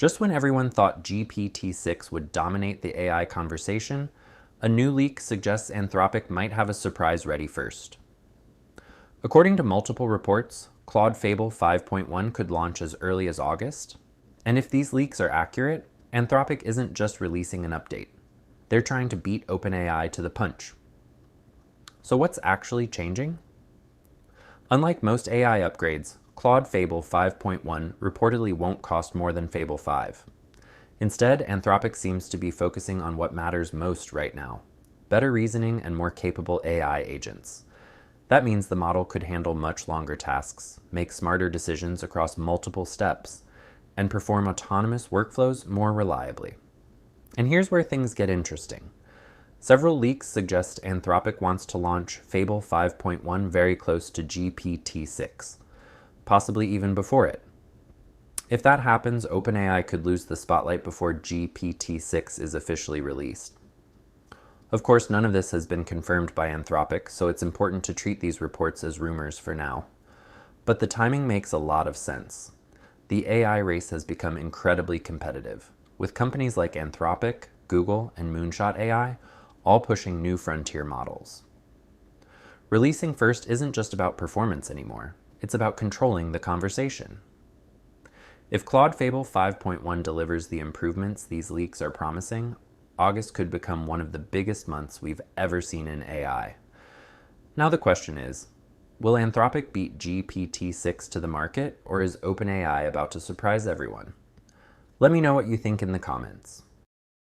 Just when everyone thought GPT-6 would dominate the AI conversation, a new leak suggests Anthropic might have a surprise ready first. According to multiple reports, Claude Fable 5.1 could launch as early as August. And if these leaks are accurate, Anthropic isn't just releasing an update. They're trying to beat OpenAI to the punch. So what's actually changing? Unlike most AI upgrades, Claude Fable 5.1 reportedly won't cost more than Fable 5. Instead, Anthropic seems to be focusing on what matters most right now: better reasoning and more capable AI agents. That means the model could handle much longer tasks, make smarter decisions across multiple steps, and perform autonomous workflows more reliably. And here's where things get interesting. Several leaks suggest Anthropic wants to launch Fable 5.1 very close to GPT-6, possibly even before it. If that happens, OpenAI could lose the spotlight before GPT-6 is officially released. Of course, none of this has been confirmed by Anthropic, so it's important to treat these reports as rumors for now. But the timing makes a lot of sense. The AI race has become incredibly competitive, with companies like Anthropic, Google, and Moonshot AI all pushing new frontier models. Releasing first isn't just about performance anymore, it's about controlling the conversation. If Claude Fable 5.1 delivers the improvements these leaks are promising, August could become one of the biggest months we've ever seen in AI. Now the question is, will Anthropic beat GPT-6 to the market, or is OpenAI about to surprise everyone? Let me know what you think in the comments.